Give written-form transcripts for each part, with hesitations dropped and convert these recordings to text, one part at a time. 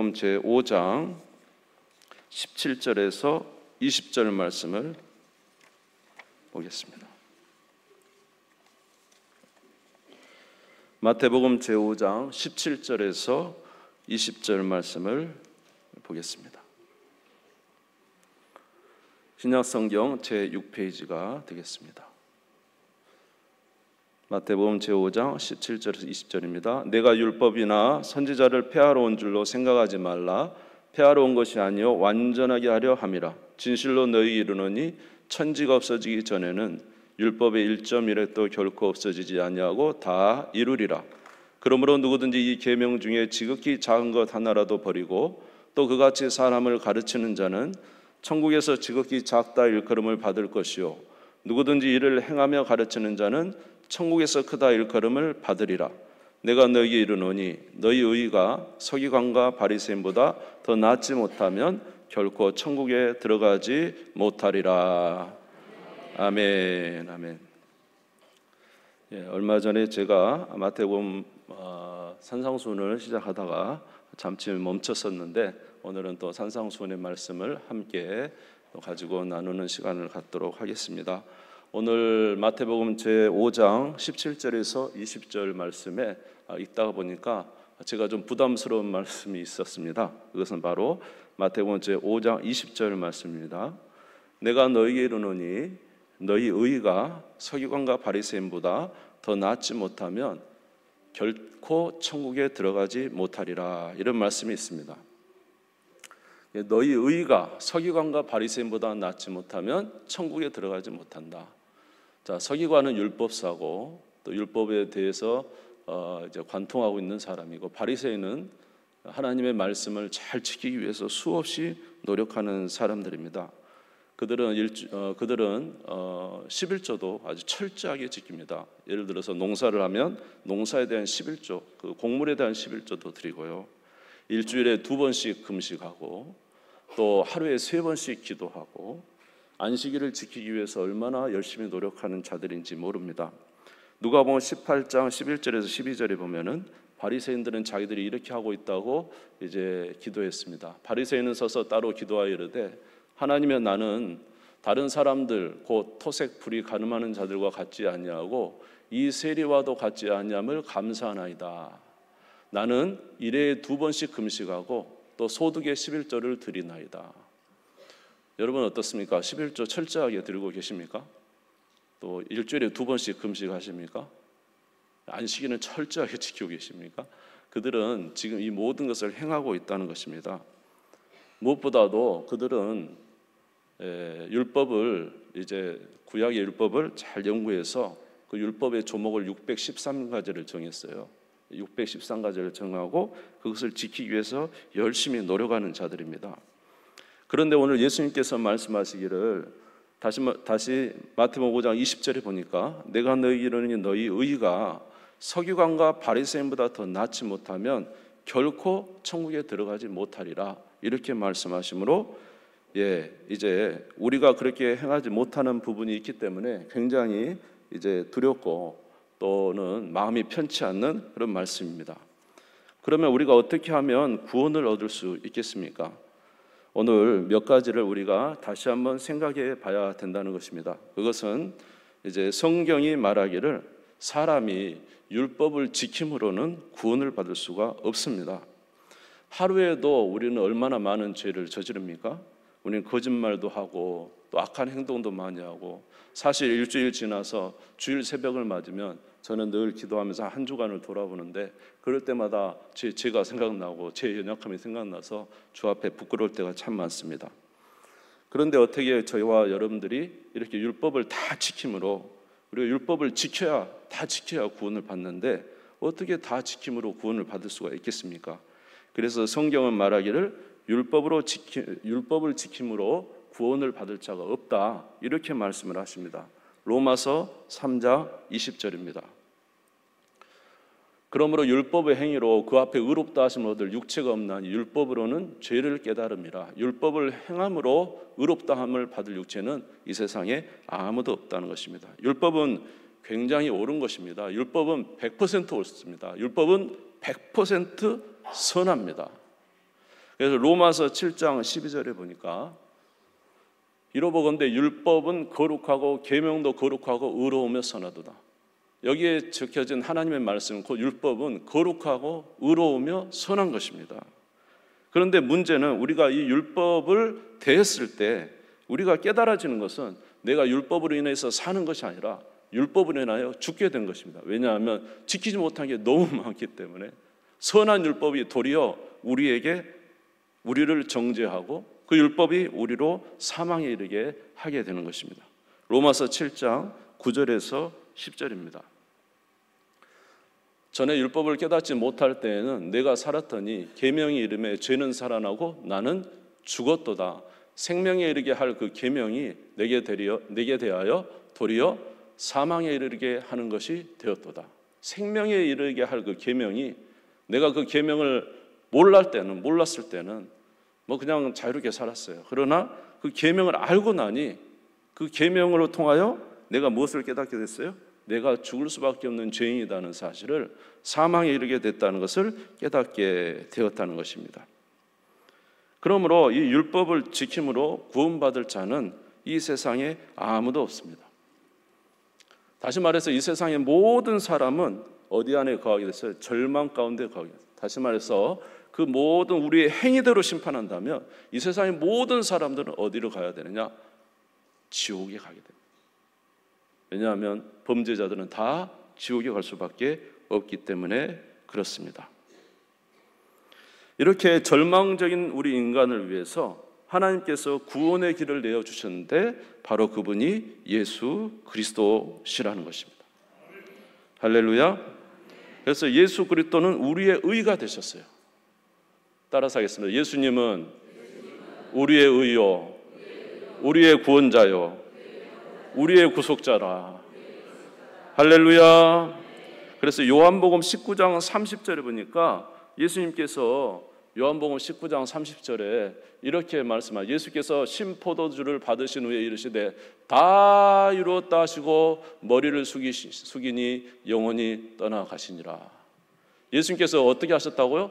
마태복음 제5장 17절에서 20절 말씀을 보겠습니다. 마태복음 제5장 17절에서 20절 말씀을 보겠습니다. 신약성경 제6페이지가 되겠습니다. 마태복음 제5장 17절에서 20절입니다. 내가 율법이나 선지자를 폐하러 온 줄로 생각하지 말라. 폐하러 온 것이 아니요 완전하게 하려 함이라. 진실로 너희 이르노니 천지가 없어지기 전에는 율법의 1.1획도 결코 없어지지 아니하고 다 이루리라. 그러므로 누구든지 이 계명 중에 지극히 작은 것 하나라도 버리고 또 그같이 사람을 가르치는 자는 천국에서 지극히 작다 일컬음을 받을 것이요 누구든지 이를 행하며 가르치는 자는 천국에서 크다 일컬음을 받으리라. 내가 너희에게 이르노니 너희 의가 서기관과 바리새인보다 더 낫지 못하면 결코 천국에 들어가지 못하리라. 아멘. 아멘. 얼마 전에 제가 마태복음 산상수훈을 시작하다가 잠시 멈췄었는데 오늘은 또 산상수훈의 말씀을 함께 가지고 나누는 시간을 갖도록 하겠습니다. 오늘 마태복음 제5장 17절에서 20절 말씀에 읽다가 보니까 제가 좀 부담스러운 말씀이 있었습니다. 그것은 바로 마태복음 제5장 20절 말씀입니다. 내가 너희에게 이르노니 너희 의가 서기관과 바리새인보다 더 낫지 못하면 결코 천국에 들어가지 못하리라. 이런 말씀이 있습니다. 너희 의가 서기관과 바리새인보다 낫지 못하면 천국에 들어가지 못한다. 자, 서기관은 율법사고 또 율법에 대해서 이제 관통하고 있는 사람이고 바리새인은 하나님의 말씀을 잘 지키기 위해서 수없이 노력하는 사람들입니다. 그들은 11조도 아주 철저하게 지킵니다. 예를 들어서 농사를 하면 농사에 대한 11조, 그 곡물에 대한 11조도 드리고요. 일주일에 2번씩 금식하고 또 하루에 3번씩 기도하고 안식일을 지키기 위해서 얼마나 열심히 노력하는 자들인지 모릅니다. 누가복음 18장 11절에서 12절에 보면은 바리새인들은 자기들이 이렇게 하고 있다고 이제 기도했습니다. 바리새인은 서서 따로 기도하여 이르되 하나님이여 나는 다른 사람들 곧 토색 불이 가늠하는 자들과 같지 아니하고 이 세리와도 같지 아니함을 감사하나이다. 나는 일회에 2번씩 금식하고 또 소득의 11조를 드리나이다. 여러분 어떻습니까? 11조 철저하게 드리고 계십니까? 또 일주일에 2번씩 금식하십니까? 안식일은 철저하게 지키고 계십니까? 그들은 지금 이 모든 것을 행하고 있다는 것입니다. 무엇보다도 그들은 율법을 이제 구약의 율법을 잘 연구해서 그 율법의 조목을 613가지를 정했어요. 613가지를 정하고 그것을 지키기 위해서 열심히 노력하는 자들입니다. 그런데 오늘 예수님께서 말씀하시기를 다시 마태복음 5장 20절에 보니까 내가 너희에게 이르노니 너희 의가 서기관과 바리새인보다 더 낫지 못하면 결코 천국에 들어가지 못하리라. 이렇게 말씀하시므로 이제 우리가 그렇게 행하지 못하는 부분이 있기 때문에 굉장히 이제 두렵고 또는 마음이 편치 않는 그런 말씀입니다. 그러면 우리가 어떻게 하면 구원을 얻을 수 있겠습니까? 오늘 몇 가지를 우리가 다시 한번 생각해 봐야 된다는 것입니다. 그것은 이제 성경이 말하기를 사람이 율법을 지킴으로는 구원을 받을 수가 없습니다. 하루에도 우리는 얼마나 많은 죄를 저지릅니까? 우리는 거짓말도 하고 또 악한 행동도 많이 하고 사실 일주일 지나서 주일 새벽을 맞으면 저는 늘 기도하면서 한 주간을 돌아보는데 그럴 때마다 제가 생각나고 제 연약함이 생각나서 주 앞에 부끄러울 때가 참 많습니다. 그런데 어떻게 저희와 여러분들이 이렇게 율법을 다 지킴으로 우리가 율법을 다 지켜야 구원을 받는데 어떻게 다 지킴으로 구원을 받을 수가 있겠습니까? 그래서 성경은 말하기를 율법을 지킴으로 구원을 받을 자가 없다 이렇게 말씀을 하십니다. 로마서 3장 20절입니다. 그러므로 율법의 행위로 그 앞에 의롭다 하심을 얻을 육체가 없나니 율법으로는 죄를 깨달음이라. 율법을 행함으로 의롭다함을 받을 육체는 이 세상에 아무도 없다는 것입니다. 율법은 굉장히 옳은 것입니다. 율법은 100% 옳습니다. 율법은 100% 선합니다. 그래서 로마서 7장 12절에 보니까 이로보건대 율법은 거룩하고 계명도 거룩하고 의로우며 선하도다. 여기에 적혀진 하나님의 말씀, 그 율법은 거룩하고 의로우며 선한 것입니다. 그런데 문제는 우리가 이 율법을 대했을 때 우리가 깨달아지는 것은 내가 율법으로 인해서 사는 것이 아니라 율법으로 인하여 죽게 된 것입니다. 왜냐하면 지키지 못한 게 너무 많기 때문에 선한 율법이 도리어 우리를 정죄하고 그 율법이 우리로 사망에 이르게 하게 되는 것입니다. 로마서 7장 9절에서 10절입니다. 전에 율법을 깨닫지 못할 때에는 내가 살았더니 계명이 이름에 죄는 살아나고 나는 죽었도다. 생명에 이르게 할 그 계명이 내게 대하여 도리어 사망에 이르게 하는 것이 되었도다. 생명에 이르게 할 그 계명이 내가 그 계명을 몰랐을 때는 뭐 그냥 자유롭게 살았어요. 그러나 그 계명을 알고 나니 그 계명으로 통하여 내가 무엇을 깨닫게 됐어요? 내가 죽을 수밖에 없는 죄인이라는 사실을, 사망에 이르게 됐다는 것을 깨닫게 되었다는 것입니다. 그러므로 이 율법을 지킴으로 구원받을 자는 이 세상에 아무도 없습니다. 다시 말해서 이 세상의 모든 사람은 어디 안에 거하게 됐어요? 절망 가운데 거하게 됐어요. 다시 말해서 그 모든 우리의 행위대로 심판한다면 이 세상의 모든 사람들은 어디로 가야 되느냐? 지옥에 가게 됩니다. 왜냐하면 범죄자들은 다 지옥에 갈 수밖에 없기 때문에 그렇습니다. 이렇게 절망적인 우리 인간을 위해서 하나님께서 구원의 길을 내어주셨는데 바로 그분이 예수 그리스도시라는 것입니다. 할렐루야. 그래서 예수 그리스도는 우리의 의가 되셨어요. 따라서 하겠습니다. 예수님은 우리의 의요, 우리의 구원자요, 우리의 구속자라. 할렐루야. 그래서 요한복음 19장 30절에 보니까 예수님께서 요한복음 19장 30절에 이렇게 말씀하시죠. 예수께서 신포도주를 받으신 후에 이르시되 다 이루었다 하시고 머리를 숙이니 영원히 떠나가시니라. 예수님께서 어떻게 하셨다고요?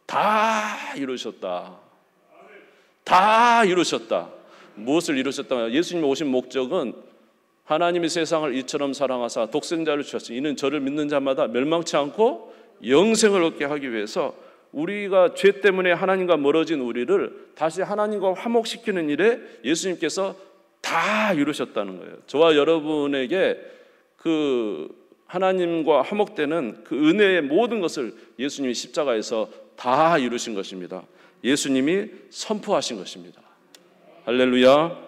다 이루셨다. 다 이루셨다. 무엇을 이루셨다? 예수님이 오신 목적은 하나님이 세상을 이처럼 사랑하사 독생자를 주셨으니 이는 저를 믿는 자마다 멸망치 않고 영생을 얻게 하기 위해서 우리가 죄 때문에 하나님과 멀어진 우리를 다시 하나님과 화목시키는 일에 예수님께서 다 이루셨다는 거예요. 저와 여러분에게 그 하나님과 화목되는 그 은혜의 모든 것을 예수님이 십자가에서 다 이루신 것입니다. 예수님이 선포하신 것입니다. 할렐루야.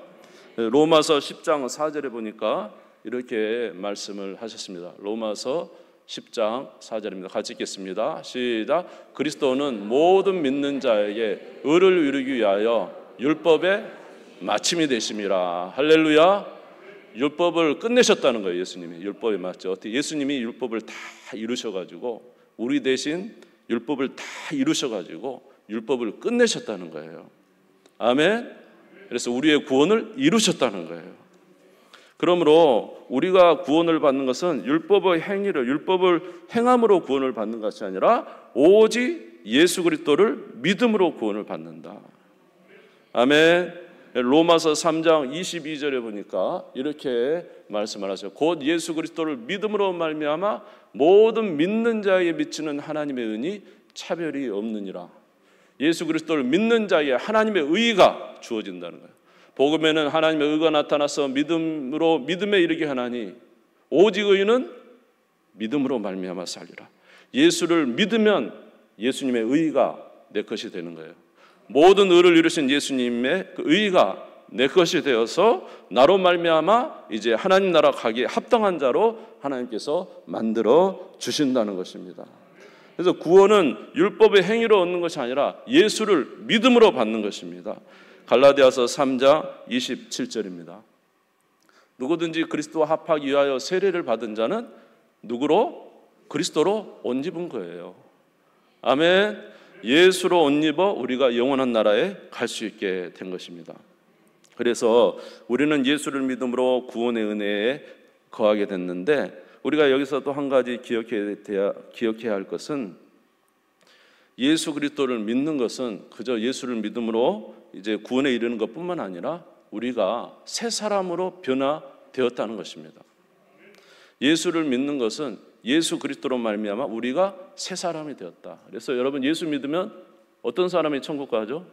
로마서 10장 4절에 보니까 이렇게 말씀을 하셨습니다. 로마서 10장 4절입니다. 같이 읽겠습니다. 시작. 그리스도는 모든 믿는 자에게 의를 이루기 위하여 율법의 마침이 되심이라. 할렐루야. 율법을 끝내셨다는 거예요. 예수님이 율법에 맞죠. 어떻게 예수님이 율법을 다 이루셔가지고 우리 대신 율법을 다 이루셔가지고 율법을 끝내셨다는 거예요. 아멘. 그래서 우리의 구원을 이루셨다는 거예요. 그러므로 우리가 구원을 받는 것은 율법의 행위로, 율법을 행함으로 구원을 받는 것이 아니라 오직 예수 그리스도를 믿음으로 구원을 받는다. 아멘. 로마서 3장 22절에 보니까 이렇게 말씀을 하죠. 곧 예수 그리스도를 믿음으로 말미암아 모든 믿는 자에게 미치는 하나님의 은이 차별이 없느니라. 예수 그리스도를 믿는 자에게 하나님의 의가 주어진다는 거예요. 복음에는 하나님의 의가 나타나서 믿음에 이르게 하나니 오직 의는 믿음으로 말미암아 살리라. 예수를 믿으면 예수님의 의가 내 것이 되는 거예요. 모든 의를 이루신 예수님의 그 의가 내 것이 되어서 나로 말미암아 이제 하나님 나라 가기에 합당한 자로 하나님께서 만들어 주신다는 것입니다. 그래서 구원은 율법의 행위로 얻는 것이 아니라 예수를 믿음으로 받는 것입니다. 갈라디아서 3장 27절입니다. 누구든지 그리스도와 합하기 위하여 세례를 받은 자는 누구로? 그리스도로 옷 입은 거예요. 아멘. 예수로 옷 입어 우리가 영원한 나라에 갈 수 있게 된 것입니다. 그래서 우리는 예수를 믿음으로 구원의 은혜에 거하게 됐는데 우리가 여기서 또 한 가지 기억해야 할 것은 예수 그리스도를 믿는 것은 그저 예수를 믿음으로 이제 구원에 이르는 것뿐만 아니라 우리가 새 사람으로 변화되었다는 것입니다. 예수를 믿는 것은 예수 그리스도로 말미암아 우리가 새 사람이 되었다. 그래서 여러분 예수 믿으면 어떤 사람이 천국 가죠?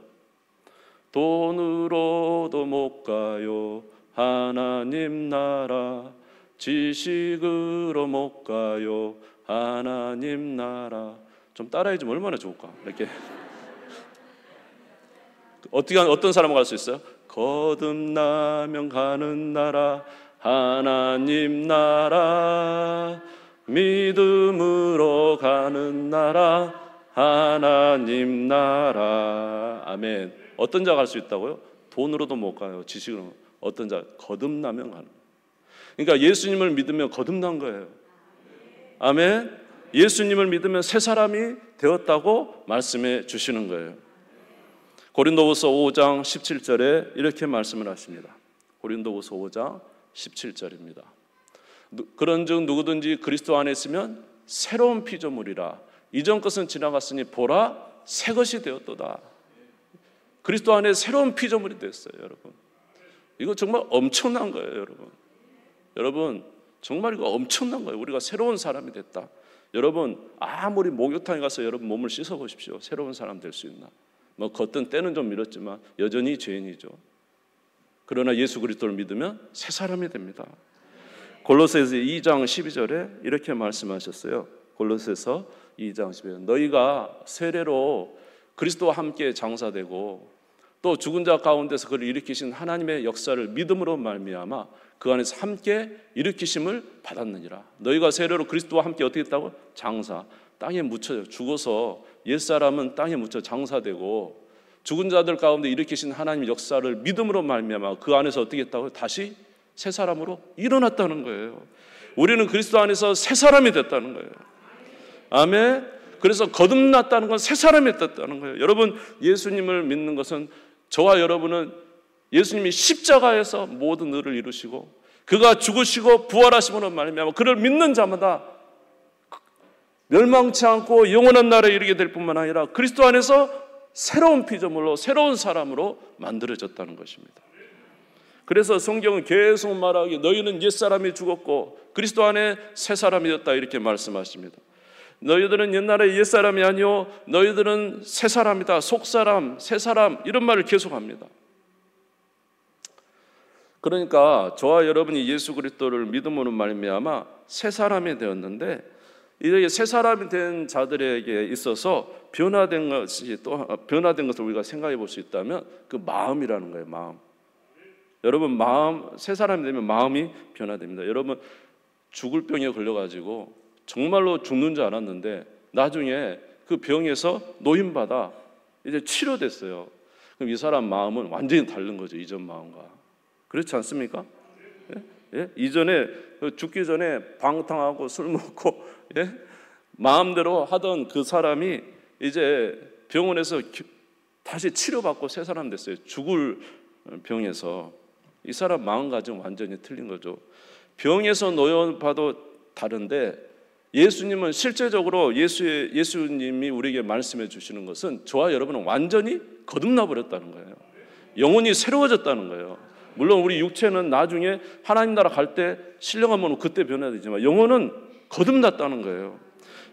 돈으로도 못 가요. 하나님 나라. 지식으로 못 가요. 하나님 나라. 좀 따라해 주면 얼마나 좋을까? 이렇게 어떤 사람은 갈 수 있어요? 거듭나면 가는 나라. 하나님 나라. 믿음으로 가는 나라. 하나님 나라. 아멘. 어떤 자가 갈 수 있다고요? 돈으로도 못 가요. 지식으로. 어떤 자? 거듭나면 가는. 그러니까 예수님을 믿으면 거듭난 거예요. 아멘. 예수님을 믿으면 새 사람이 되었다고 말씀해 주시는 거예요. 고린도후서 5장 17절에 이렇게 말씀을 하십니다. 고린도후서 5장 17절입니다. 그런즉 누구든지 그리스도 안에 있으면 새로운 피조물이라. 이전 것은 지나갔으니 보라 새 것이 되었도다. 그리스도 안에 새로운 피조물이 됐어요, 여러분. 이거 정말 엄청난 거예요, 여러분. 여러분 정말 이거 엄청난 거예요. 우리가 새로운 사람이 됐다. 여러분 아무리 목욕탕에 가서 여러분 몸을 씻어 보십시오. 새로운 사람 될 수 있나? 뭐 겉은 때는 좀 밀었지만 여전히 죄인이죠. 그러나 예수 그리스도를 믿으면 새 사람이 됩니다. 골로새서 2장 12절에 이렇게 말씀하셨어요. 골로새서 2장 12절. 너희가 세례로 그리스도와 함께 장사되고 또 죽은 자 가운데서 그를 일으키신 하나님의 역사를 믿음으로 말미암아 그 안에서 함께 일으키심을 받았느니라. 너희가 세례로 그리스도와 함께 어떻게 했다고? 장사. 땅에 묻혀요. 죽어서 옛사람은 땅에 묻혀 장사되고 죽은 자들 가운데 일으키신 하나님의 역사를 믿음으로 말미암아 그 안에서 어떻게 했다고? 다시 새 사람으로 일어났다는 거예요. 우리는 그리스도 안에서 새 사람이 됐다는 거예요. 아멘. 그래서 거듭났다는 건 새 사람이 됐다는 거예요. 여러분 예수님을 믿는 것은 저와 여러분은 예수님이 십자가에서 모든 의를 이루시고 그가 죽으시고 부활하심으로 말미암아 그를 믿는 자마다 멸망치 않고 영원한 나라에 이르게 될 뿐만 아니라 그리스도 안에서 새로운 피조물로 새로운 사람으로 만들어졌다는 것입니다. 그래서 성경은 계속 말하기 너희는 옛사람이 죽었고 그리스도 안에 새 사람이 되었다 이렇게 말씀하십니다. 너희들은 옛날에 옛사람이 아니요 너희들은 새 사람이다. 속사람, 새 사람 이런 말을 계속합니다. 그러니까 저와 여러분이 예수 그리스도를 믿음으로 말미암아 새 사람이 되었는데 이렇게 새 사람이 된 자들에게 있어서 변화된 것을 우리가 생각해 볼 수 있다면 그 마음이라는 거예요. 마음. 여러분 새 사람이 되면 마음이 변화됩니다. 여러분 죽을 병에 걸려가지고 정말로 죽는 줄 알았는데 나중에 그 병에서 노임받아 이제 치료됐어요. 그럼 이 사람 마음은 완전히 다른 거죠. 이전 마음과. 그렇지 않습니까? 예? 이전에 죽기 전에 방탕하고 술 먹고 예? 마음대로 하던 그 사람이 이제 병원에서 다시 치료받고 새 사람 됐어요. 죽을 병에서. 이 사람 마음가짐 완전히 틀린 거죠. 병에서 노여봐도 다른데 예수님은 실제적으로 예수님이 우리에게 말씀해 주시는 것은 저와 여러분은 완전히 거듭나 버렸다는 거예요. 영혼이 새로워졌다는 거예요. 물론 우리 육체는 나중에 하나님 나라 갈 때 신령하면 그때 변화되지만 영혼은 거듭났다는 거예요.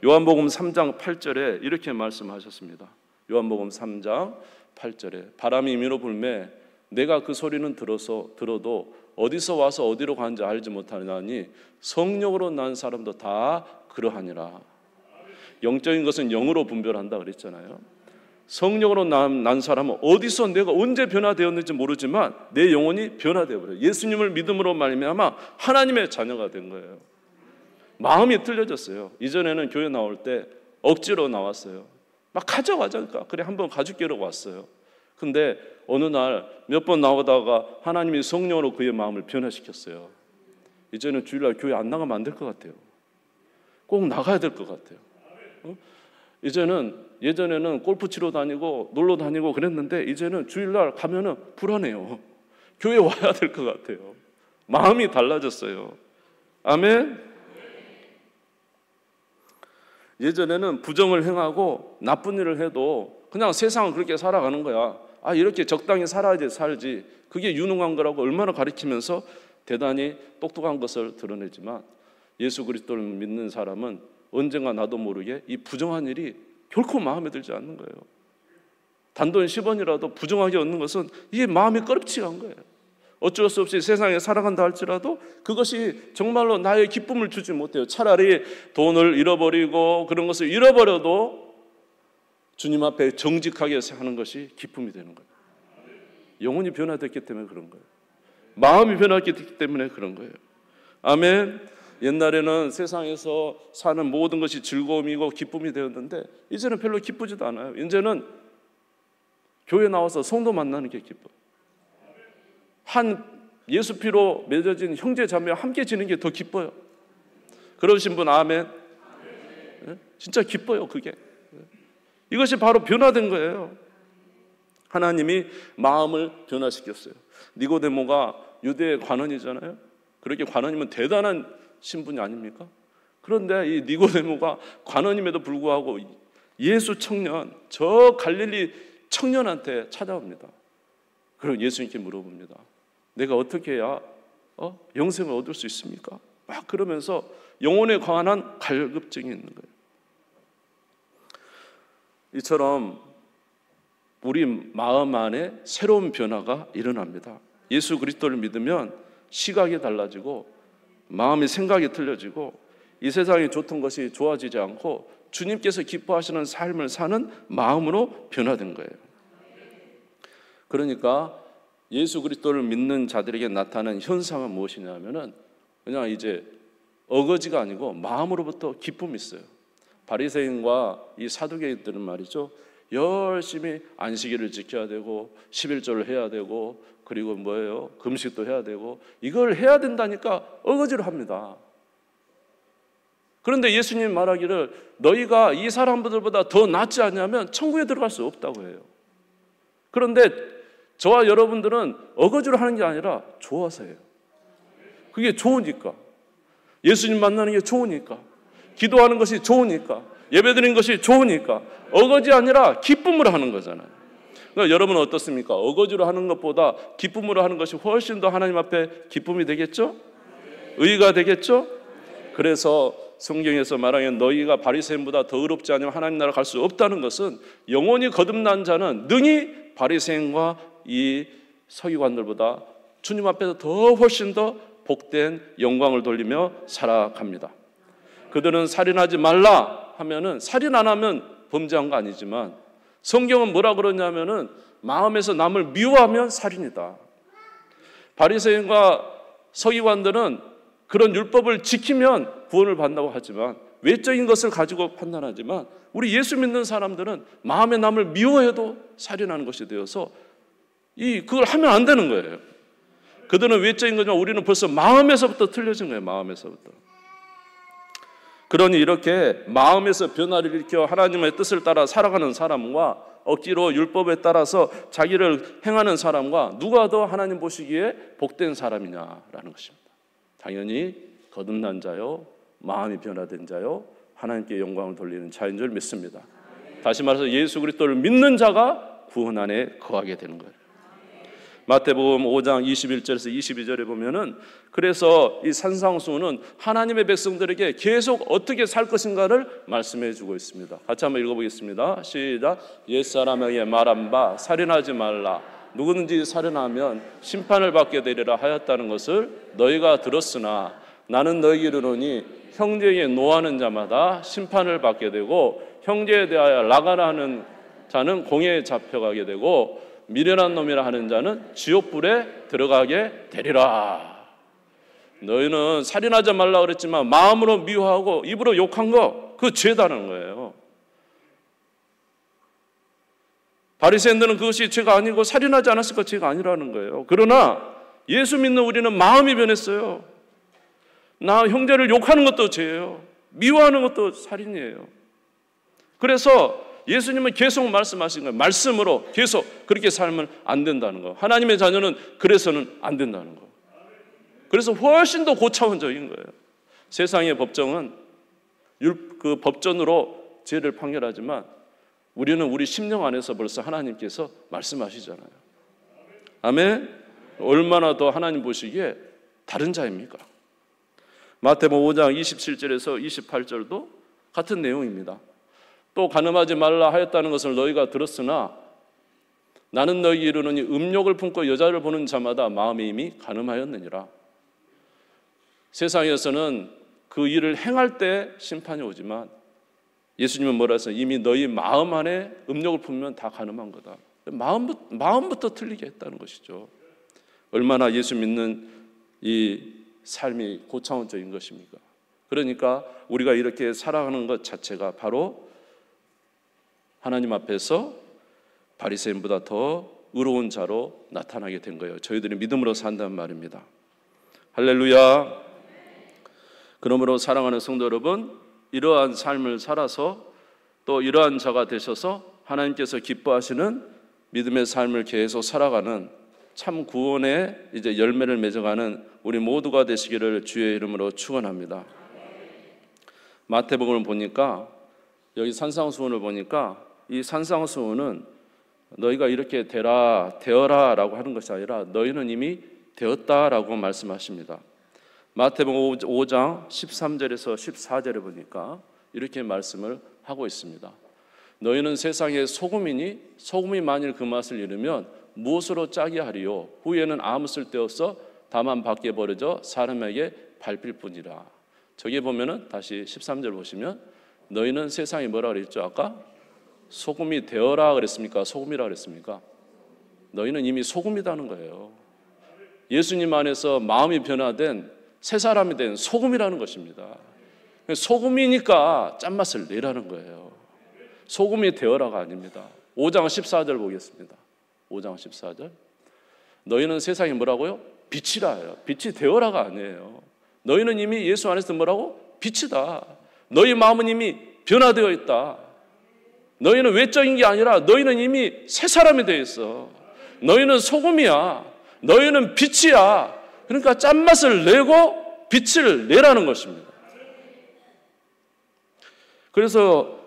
요한복음 3장 8절에 이렇게 말씀하셨습니다. 요한복음 3장 8절에 바람이 밀어 불매 내가 그 소리는 들어도 어디서 와서 어디로 가는지 알지 못하니 성령으로 난 사람도 다 그러하니라. 영적인 것은 영으로 분별한다 그랬잖아요. 성령으로 난 사람은 어디서 내가 언제 변화되었는지 모르지만 내 영혼이 변화되어 버려요. 예수님을 믿음으로 말미암아 하나님의 자녀가 된 거예요. 마음이 틀려졌어요. 이전에는 교회 나올 때 억지로 나왔어요. 막 가져가자니까 그래 한번 가줄게로 왔어요. 근데 어느 날 몇 번 나오다가 하나님이 성령으로 그의 마음을 변화시켰어요. 이제는 주일날 교회 안 나가면 안 될 것 같아요. 꼭 나가야 될 것 같아요. 예전에는 골프 치러 다니고 놀러 다니고 그랬는데 이제는 주일날 가면은 불안해요. 교회 와야 될 것 같아요. 마음이 달라졌어요. 아멘. 예전에는 부정을 행하고 나쁜 일을 해도 그냥 세상은 그렇게 살아가는 거야. 아, 이렇게 적당히 살아야지 살지. 그게 유능한 거라고 얼마나 가르치면서 대단히 똑똑한 것을 드러내지만, 예수 그리스도를 믿는 사람은 언젠가 나도 모르게 이 부정한 일이 결코 마음에 들지 않는 거예요. 단돈 10원이라도 부정하게 얻는 것은 이게 마음이 꺼립지가 않은 거예요. 어쩔 수 없이 세상에 살아간다 할지라도 그것이 정말로 나의 기쁨을 주지 못해요. 차라리 돈을 잃어버리고 그런 것을 잃어버려도 주님 앞에 정직하게 하는 것이 기쁨이 되는 거예요. 영혼이 변화됐기 때문에 그런 거예요. 마음이 변화됐기 때문에 그런 거예요. 아멘. 옛날에는 세상에서 사는 모든 것이 즐거움이고 기쁨이 되었는데 이제는 별로 기쁘지도 않아요. 이제는 교회 나와서 성도 만나는 게 기뻐요. 한 예수 피로 맺어진 형제 자매와 함께 지는 게 더 기뻐요. 그러신 분 아멘. 진짜 기뻐요. 그게 이것이 바로 변화된 거예요. 하나님이 마음을 변화시켰어요. 니고데모가 유대의 관원이잖아요. 그렇게 관원이면 대단한 신분이 아닙니까? 그런데 이 니고데모가 관원임에도 불구하고 예수 청년, 저 갈릴리 청년한테 찾아옵니다. 그리고 예수님께 물어봅니다. 내가 어떻게 해야 영생을 얻을 수 있습니까? 막 그러면서 영혼에 관한 갈급증이 있는 거예요. 이처럼 우리 마음 안에 새로운 변화가 일어납니다. 예수 그리스도를 믿으면 시각이 달라지고 마음의 생각이 틀려지고 이 세상에 좋던 것이 좋아지지 않고 주님께서 기뻐하시는 삶을 사는 마음으로 변화된 거예요. 그러니까 예수 그리스도를 믿는 자들에게 나타나는 현상은 무엇이냐면은 그냥 이제 어거지가 아니고 마음으로부터 기쁨이 있어요. 바리새인과 이 사두개인들은 말이죠, 열심히 안식일을 지켜야 되고 11조를 해야 되고 그리고 뭐예요? 금식도 해야 되고 이걸 해야 된다니까 어거지로 합니다. 그런데 예수님 말하기를 너희가 이 사람들보다 더 낫지 않냐면 천국에 들어갈 수 없다고 해요. 그런데 저와 여러분들은 어거지로 하는 게 아니라 좋아서 해요. 그게 좋으니까. 예수님 만나는 게 좋으니까. 기도하는 것이 좋으니까. 예배드리는 것이 좋으니까. 어거지 아니라 기쁨으로 하는 거잖아요. 그러니까 여러분은 어떻습니까? 어거지로 하는 것보다 기쁨으로 하는 것이 훨씬 더 하나님 앞에 기쁨이 되겠죠? 의의가 되겠죠? 그래서 성경에서 말하는 너희가 바리새인보다 더 의롭지 않으면 하나님 나라 갈 수 없다는 것은 영혼이 거듭난 자는 능히 바리새인과 이 서기관들보다 주님 앞에서 더 훨씬 더 복된 영광을 돌리며 살아갑니다. 그들은 살인하지 말라 하면은 살인 안 하면 범죄한 거 아니지만 성경은 뭐라 그러냐면은 마음에서 남을 미워하면 살인이다. 바리새인과 서기관들은 그런 율법을 지키면 구원을 받는다고 하지만 외적인 것을 가지고 판단하지만 우리 예수 믿는 사람들은 마음에 남을 미워해도 살인하는 것이 되어서 그걸 하면 안 되는 거예요. 그들은 외적인 거지만 우리는 벌써 마음에서부터 틀려진 거예요. 마음에서부터. 그러니 이렇게 마음에서 변화를 일으켜 하나님의 뜻을 따라 살아가는 사람과 억지로 율법에 따라서 자기를 행하는 사람과 누가 더 하나님 보시기에 복된 사람이냐라는 것입니다. 당연히 거듭난 자요, 마음이 변화된 자요, 하나님께 영광을 돌리는 자인 줄 믿습니다. 다시 말해서 예수 그리스도를 믿는 자가 구원 안에 거하게 되는 거예요. 마태복음 5장 21절에서 22절에 보면은 그래서 이 산상수훈은 하나님의 백성들에게 계속 어떻게 살 것인가를 말씀해 주고 있습니다. 같이 한번 읽어보겠습니다. 시작. 옛사람에게 말한 바 살인하지 말라. 누구든지 살인하면 심판을 받게 되리라 하였다는 것을 너희가 들었으나 나는 너희에게 이르노니 형제에게 노하는 자마다 심판을 받게 되고 형제에 대하여 나가라 하는 자는 공회에 잡혀가게 되고 미련한 놈이라 하는 자는 지옥불에 들어가게 되리라. 너희는 살인하지 말라 그랬지만 마음으로 미워하고 입으로 욕한 거 그거 죄다는 거예요. 바리새인들은 그것이 죄가 아니고 살인하지 않았을까 죄가 아니라는 거예요. 그러나 예수 믿는 우리는 마음이 변했어요. 나 형제를 욕하는 것도 죄예요. 미워하는 것도 살인이에요. 그래서 예수님은 계속 말씀하신 거예요. 말씀으로 계속 그렇게 살면 안 된다는 거. 하나님의 자녀는 그래서는 안 된다는 거. 그래서 훨씬 더 고차원적인 거예요. 세상의 법정은 그 법전으로 죄를 판결하지만 우리는 우리 심령 안에서 벌써 하나님께서 말씀하시잖아요. 아멘. 얼마나 더 하나님 보시기에 다른 자입니까? 마태복음 5장 27절에서 28절도 같은 내용입니다. 또 간음하지 말라 하였다는 것을 너희가 들었으나 나는 너희에게 이르노니 음욕을 품고 여자를 보는 자마다 마음이 이미 간음하였느니라. 세상에서는 그 일을 행할 때 심판이 오지만 예수님은 뭐라 했어요? 이미 너희 마음 안에 음욕을 품으면 다 간음한 거다. 마음부터 틀리게 했다는 것이죠. 얼마나 예수 믿는 이 삶이 고차원적인 것입니까? 그러니까 우리가 이렇게 살아가는 것 자체가 바로 하나님 앞에서 바리새인보다 더 의로운 자로 나타나게 된 거예요. 저희들이 믿음으로 산다는 말입니다. 할렐루야. 그러므로 사랑하는 성도 여러분, 이러한 삶을 살아서 또 이러한 자가 되셔서 하나님께서 기뻐하시는 믿음의 삶을 계속 살아가는 참 구원의 이제 열매를 맺어가는 우리 모두가 되시기를 주의 이름으로 축원합니다. 마태복음을 보니까 여기 산상수훈을 보니까 이 산상수훈은 너희가 이렇게 되어라라고 하는 것이 아니라 너희는 이미 되었다라고 말씀하십니다. 마태복음 5장 13절에서 14절에 보니까 이렇게 말씀을 하고 있습니다. 너희는 세상의 소금이니 소금이 만일 그 맛을 잃으면 무엇으로 짜게 하리요? 후에는 아무 쓸데없어 다만 밖에 버려져 사람에게 밟힐 뿐이라. 저기 보면은 다시 13절 보시면 너희는 세상에 뭐라 그랬죠? 아까 소금이 되어라 그랬습니까? 소금이라 그랬습니까? 너희는 이미 소금이라는 거예요. 예수님 안에서 마음이 변화된 새 사람이 된 소금이라는 것입니다. 소금이니까 짠맛을 내라는 거예요. 소금이 되어라가 아닙니다. 5장 14절 보겠습니다. 5장 14절. 너희는 세상에 뭐라고요? 빛이라요. 빛이 되어라가 아니에요. 너희는 이미 예수 안에서 뭐라고? 빛이다. 너희 마음은 이미 변화되어 있다. 너희는 외적인 게 아니라 너희는 이미 새 사람이 되어 있어. 너희는 소금이야. 너희는 빛이야. 그러니까 짠맛을 내고 빛을 내라는 것입니다. 그래서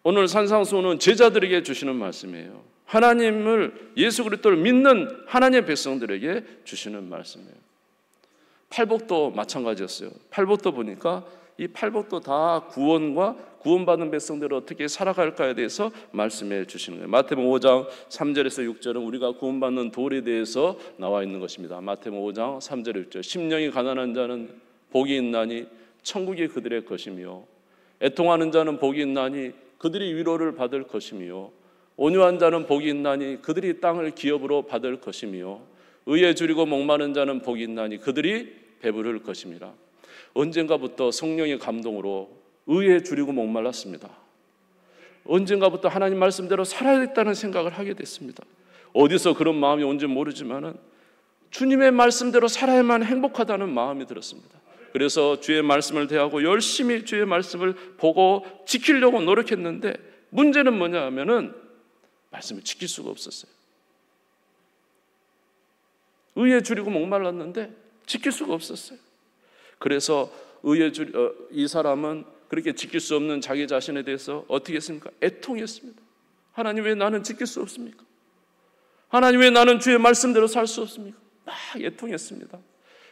오늘 산상수훈은 제자들에게 주시는 말씀이에요. 하나님을, 예수 그리스도를 믿는 하나님의 백성들에게 주시는 말씀이에요. 팔복도 마찬가지였어요. 팔복도 보니까 이 팔복도 다 구원과 구원받은 백성들을 어떻게 살아갈까에 대해서 말씀해 주시는 거예요. 마태복음 5장 3절에서 6절은 우리가 구원받는 도리에 대해서 나와 있는 것입니다. 마태복음 5장 3절 6절. 심령이 가난한 자는 복이 있나니 천국이 그들의 것이며 애통하는 자는 복이 있나니 그들이 위로를 받을 것이며 온유한 자는 복이 있나니 그들이 땅을 기업으로 받을 것이며 의에 줄이고 목마른 자는 복이 있나니 그들이 배부를 것임이라. 언젠가부터 성령의 감동으로 의에 줄이고 목말랐습니다. 언젠가부터 하나님 말씀대로 살아야겠다는 생각을 하게 됐습니다. 어디서 그런 마음이 온지 모르지만은 주님의 말씀대로 살아야만 행복하다는 마음이 들었습니다. 그래서 주의 말씀을 대하고 열심히 주의 말씀을 보고 지키려고 노력했는데 문제는 뭐냐 하면은 말씀을 지킬 수가 없었어요. 의에 줄이고 목말랐는데 지킬 수가 없었어요. 그래서 이 사람은 그렇게 지킬 수 없는 자기 자신에 대해서 어떻게 했습니까? 애통했습니다. 하나님 왜 나는 지킬 수 없습니까? 하나님 왜 나는 주의 말씀대로 살 수 없습니까? 막 애통했습니다.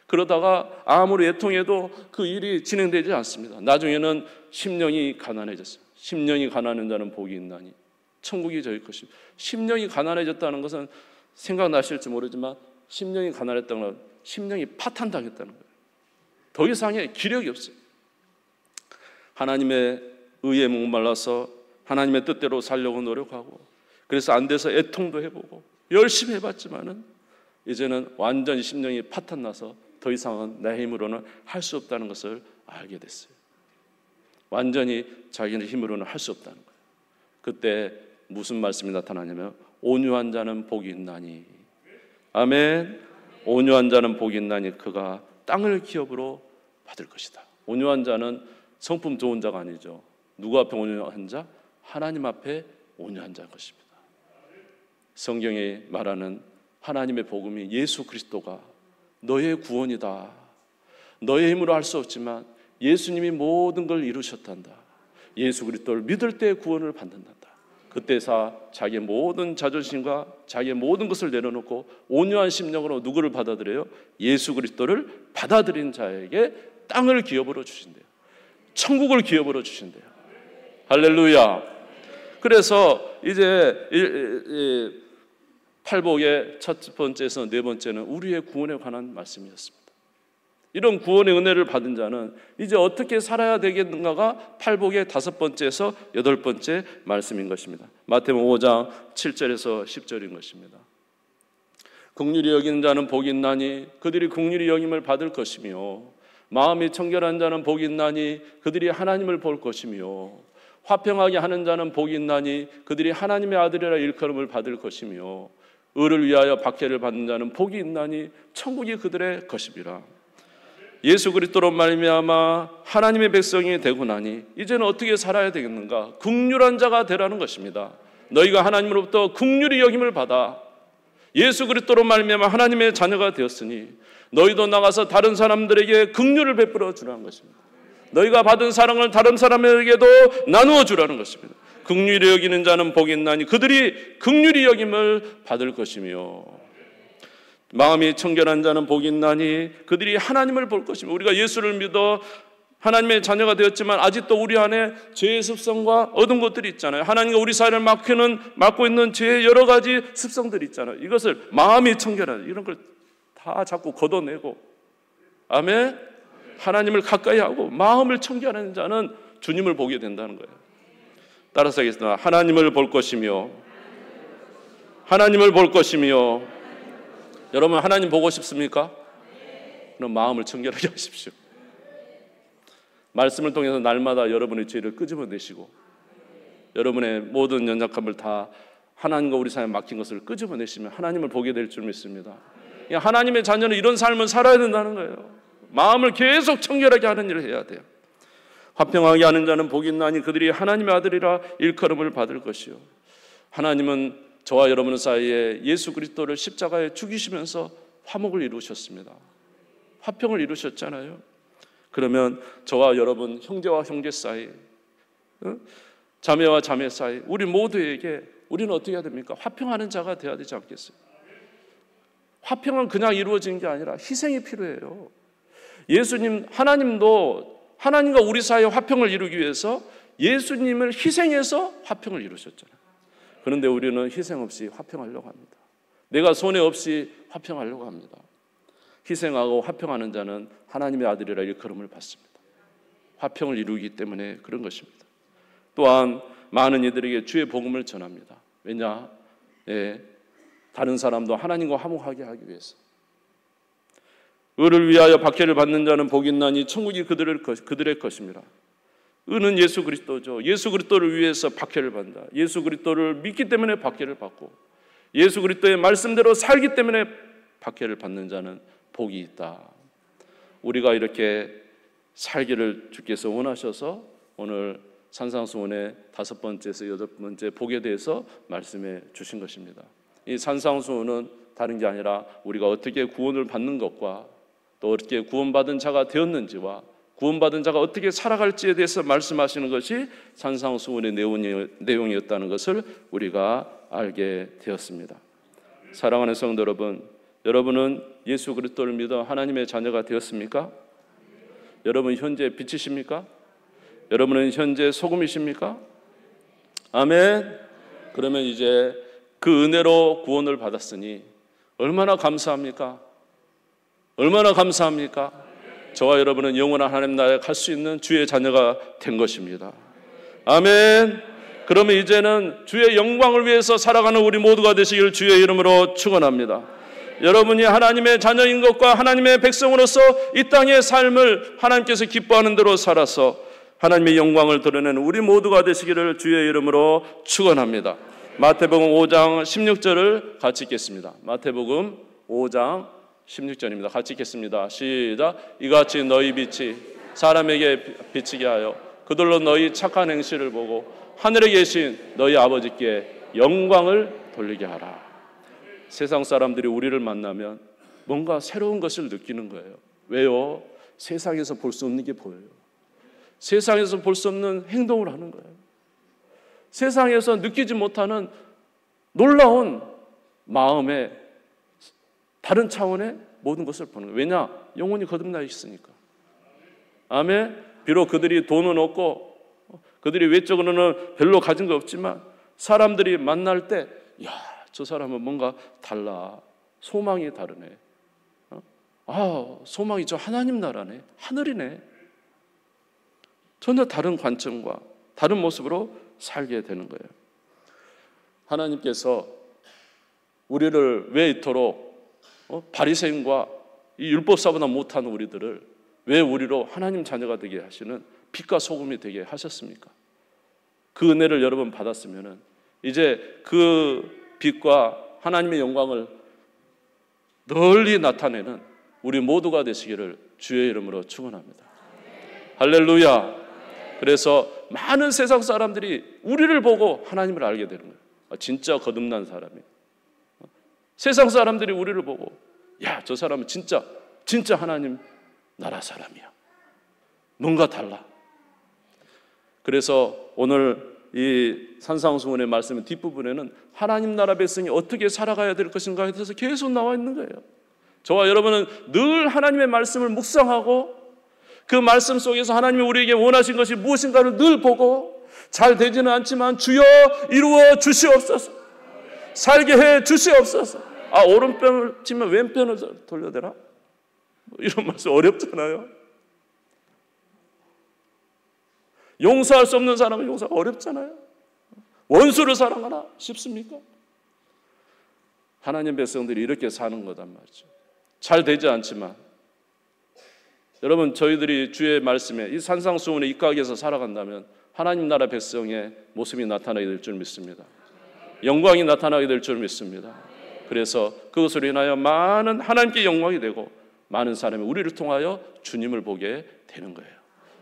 그러다가 아무리 애통해도 그 일이 진행되지 않습니다. 나중에는 심령이 가난해졌어요. 심령이 가난한 자는 복이 있나니 천국이 저희 것입니다. 심령이 가난해졌다는 것은 생각나실지 모르지만 심령이 가난했다는 건 심령이 파탄당했다는 거예요. 더 이상의 기력이 없어요. 하나님의 의에 목말라서 하나님의 뜻대로 살려고 노력하고 그래서 안 돼서 애통도 해보고 열심히 해봤지만은 이제는 완전히 심령이 파탄나서 더 이상은 내 힘으로는 할 수 없다는 것을 알게 됐어요. 완전히 자기의 힘으로는 할 수 없다는 거예요. 그때 무슨 말씀이 나타나냐면 온유한 자는 복이 있나니 아멘. 온유한 자는 복이 있나니 그가 땅을 기업으로 받을 것이다. 온유한 자는 성품 좋은 자가 아니죠. 누구 앞에 온유한 자? 하나님 앞에 온유한 자인 것입니다. 성경에 말하는 하나님의 복음이 예수 그리스도가 너의 구원이다. 너의 힘으로 할 수 없지만 예수님이 모든 걸 이루셨단다. 예수 그리스도를 믿을 때 구원을 받는단다. 그때서 자기의 모든 자존심과 자기의 모든 것을 내려놓고 온유한 심령으로 누구를 받아들여요? 예수 그리스도를 받아들인 자에게 땅을 기업으로 주신대요. 천국을 기업으로 주신대요. 할렐루야. 그래서 이제 팔복의 첫 번째에서 네 번째는 우리의 구원에 관한 말씀이었습니다. 이런 구원의 은혜를 받은 자는 이제 어떻게 살아야 되겠는가가 팔복의 다섯 번째에서 여덟 번째 말씀인 것입니다. 마태복음 5장 7절에서 10절인 것입니다. 긍휼히 여기는 자는 복이 있나니 그들이 긍휼히 여김을 받을 것이며 마음이 청결한 자는 복이 있나니 그들이 하나님을 볼 것이며 화평하게 하는 자는 복이 있나니 그들이 하나님의 아들이라 일컬음을 받을 것이며 의를 위하여 박해를 받는 자는 복이 있나니 천국이 그들의 것이니라. 예수 그리스도로 말미암아 하나님의 백성이 되고 나니 이제는 어떻게 살아야 되겠는가? 긍휼한 자가 되라는 것입니다. 너희가 하나님으로부터 긍휼히 여김을 받아 예수 그리스도로 말미암아 하나님의 자녀가 되었으니 너희도 나가서 다른 사람들에게 긍휼을 베풀어 주라는 것입니다. 너희가 받은 사랑을 다른 사람에게도 나누어 주라는 것입니다. 긍휼히 여기는 자는 복이 있나니 그들이 긍휼히 여김을 받을 것이며 마음이 청결한 자는 복이 있나니 그들이 하나님을 볼 것이며 우리가 예수를 믿어 하나님의 자녀가 되었지만 아직도 우리 안에 죄의 습성과 어두운 것들이 있잖아요. 하나님과 우리 사이를 막고 있는 죄의 여러 가지 습성들이 있잖아요. 이것을 마음이 청결한 이런 걸 다 자꾸 걷어내고 아멘. 하나님을 가까이 하고 마음을 청결하는 자는 주님을 보게 된다는 거예요. 따라서 하겠습니다. 하나님을 볼 것이며 하나님을 볼 것이며 여러분 하나님 보고 싶습니까? 그럼 마음을 청결하게 하십시오. 말씀을 통해서 날마다 여러분의 죄를 끄집어내시고 여러분의 모든 연약함을 다 하나님과 우리 사이에 막힌 것을 끄집어내시면 하나님을 보게 될 줄 믿습니다. 하나님의 자녀는 이런 삶을 살아야 된다는 거예요. 마음을 계속 청결하게 하는 일을 해야 돼요. 화평하게 하는 자는 복이 있나니 그들이 하나님의 아들이라 일컬음을 받을 것이요. 하나님은 저와 여러분 사이에 예수 그리스도를 십자가에 죽이시면서 화목을 이루셨습니다. 화평을 이루셨잖아요. 그러면 저와 여러분 형제와 형제 사이, 자매와 자매 사이 우리 모두에게 우리는 어떻게 해야 됩니까? 화평하는 자가 되어야 되지 않겠어요? 화평은 그냥 이루어지는 게 아니라 희생이 필요해요. 예수님, 하나님도 하나님과 우리 사이의 화평을 이루기 위해서 예수님을 희생해서 화평을 이루셨잖아요. 그런데 우리는 희생 없이 화평하려고 합니다. 내가 손해 없이 화평하려고 합니다. 희생하고 화평하는 자는 하나님의 아들이라 일컬음을 받습니다. 화평을 이루기 때문에 그런 것입니다. 또한 많은 이들에게 주의 복음을 전합니다. 왜냐? 다른 사람도 하나님과 화목하게 하기 위해서. 의를 위하여 박해를 받는 자는 복이 있나니 천국이 그들의 것입니다. 의는 예수 그리스도죠. 예수 그리스도를 위해서 박해를 받는다. 예수 그리스도를 믿기 때문에 박해를 받고 예수 그리스도의 말씀대로 살기 때문에 박해를 받는 자는 복이 있다. 우리가 이렇게 살기를 주께서 원하셔서 오늘 산상수훈의 다섯 번째에서 여덟 번째 복에 대해서 말씀해 주신 것입니다. 이 산상수훈은 다른 게 아니라 우리가 어떻게 구원을 받는 것과 또 어떻게 구원받은 자가 되었는지와 구원받은 자가 어떻게 살아갈지에 대해서 말씀하시는 것이 산상수훈의 내용이었다는 것을 우리가 알게 되었습니다. 사랑하는 성도 여러분, 여러분은 예수 그리스도를 믿어 하나님의 자녀가 되었습니까? 여러분 현재 빛이십니까? 여러분은 현재 소금이십니까? 아멘. 그러면 이제 그 은혜로 구원을 받았으니 얼마나 감사합니까? 얼마나 감사합니까? 저와 여러분은 영원한 하나님 나라에 갈 수 있는 주의 자녀가 된 것입니다. 아멘. 그러면 이제는 주의 영광을 위해서 살아가는 우리 모두가 되시길 주의 이름으로 축원합니다. 여러분이 하나님의 자녀인 것과 하나님의 백성으로서 이 땅의 삶을 하나님께서 기뻐하는 대로 살아서 하나님의 영광을 드러내는 우리 모두가 되시기를 주의 이름으로 축원합니다. 마태복음 5장 16절을 같이 읽겠습니다. 마태복음 5장 16절입니다. 같이 읽겠습니다. 시작. 이같이 너희 빛이 사람에게 비치게 하여 그들로 너희 착한 행실을 보고 하늘에 계신 너희 아버지께 영광을 돌리게 하라. 세상 사람들이 우리를 만나면 뭔가 새로운 것을 느끼는 거예요. 왜요? 세상에서 볼 수 없는 게 보여요. 세상에서 볼 수 없는 행동을 하는 거예요. 세상에서 느끼지 못하는 놀라운 마음의 다른 차원의 모든 것을 보는 거예요. 왜냐? 영혼이 거듭나 있으니까. 아멘. 비록 그들이 돈은 없고 그들이 외적으로는 별로 가진 거 없지만 사람들이 만날 때 야, 저 사람은 뭔가 달라. 소망이 다르네. 소망이 저 하나님 나라네. 하늘이네. 전혀 다른 관점과 다른 모습으로 살게 되는 거예요. 하나님께서 우리를 왜 이토록 바리새인과 이 율법사보다 못한 우리들을 왜 우리로 하나님 자녀가 되게 하시는 빛과 소금이 되게 하셨습니까? 그 은혜를 여러분 받았으면은 이제 그 빛과 하나님의 영광을 널리 나타내는 우리 모두가 되시기를 주의 이름으로 축원합니다. 할렐루야. 그래서 많은 세상 사람들이 우리를 보고 하나님을 알게 되는 거예요. 진짜 거듭난 사람이. 세상 사람들이 우리를 보고 야, 저 사람은 진짜 하나님 나라 사람이야. 뭔가 달라. 그래서 오늘 이 산상수훈의 말씀 뒷부분에는 하나님 나라 백성이 어떻게 살아가야 될 것인가에 대해서 계속 나와 있는 거예요. 저와 여러분은 늘 하나님의 말씀을 묵상하고 그 말씀 속에서 하나님이 우리에게 원하신 것이 무엇인가를 늘 보고 잘 되지는 않지만 주여 이루어 주시옵소서. 살게 해 주시옵소서. 오른편을 치면 왼편을 돌려대라? 이런 말씀 어렵잖아요. 용서할 수 없는 사람은 용서가 어렵잖아요. 원수를 사랑하나 쉽습니까? 하나님 백성들이 이렇게 사는 거단 말이죠. 잘 되지 않지만 여러분 저희들이 주의 말씀에 이 산상수훈에 입각해서 살아간다면 하나님 나라 백성의 모습이 나타나게 될 줄 믿습니다. 영광이 나타나게 될 줄 믿습니다. 그래서 그것으로 인하여 많은 하나님께 영광이 되고 많은 사람이 우리를 통하여 주님을 보게 되는 거예요.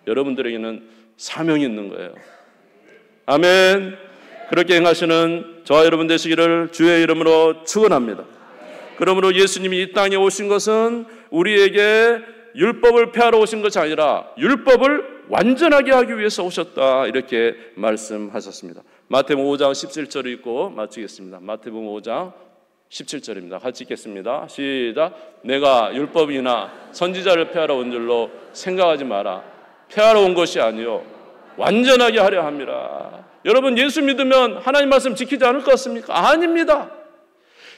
여러분들에게는 사명이 있는 거예요. 아멘. 그렇게 행하시는 저와 여러분 되시기를 주의 이름으로 축원합니다. 그러므로 예수님이 이 땅에 오신 것은 우리에게 율법을 폐하러 오신 것이 아니라 율법을 완전하게 하기 위해서 오셨다, 이렇게 말씀하셨습니다. 마태복음 5장 17절을 읽고 마치겠습니다. 마태복음 5장 17절입니다. 같이 읽겠습니다. 시작. 내가 율법이나 선지자를 폐하러 온 줄로 생각하지 마라. 폐하러 온 것이 아니요 완전하게 하려 함이라. 여러분 예수 믿으면 하나님 말씀 지키지 않을 것 같습니까? 아닙니다.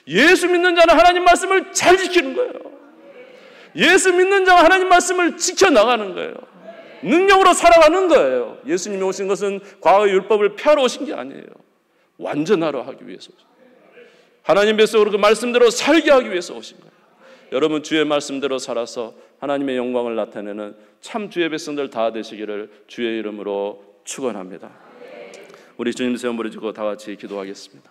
예수 믿는 자는 하나님 말씀을 잘 지키는 거예요. 예수 믿는 자가 하나님 말씀을 지켜나가는 거예요. 능력으로 살아가는 거예요. 예수님이 오신 것은 과거의 율법을 폐하러 오신 게 아니에요. 완전하러 하기 위해서 오신 거예요. 하나님 백성으로 그 말씀대로 살게 하기 위해서 오신 거예요. 여러분 주의 말씀대로 살아서 하나님의 영광을 나타내는 참 주의 백성들 다 되시기를 주의 이름으로 축원합니다. 우리 주님 세움 부르짖고 다 같이 기도하겠습니다.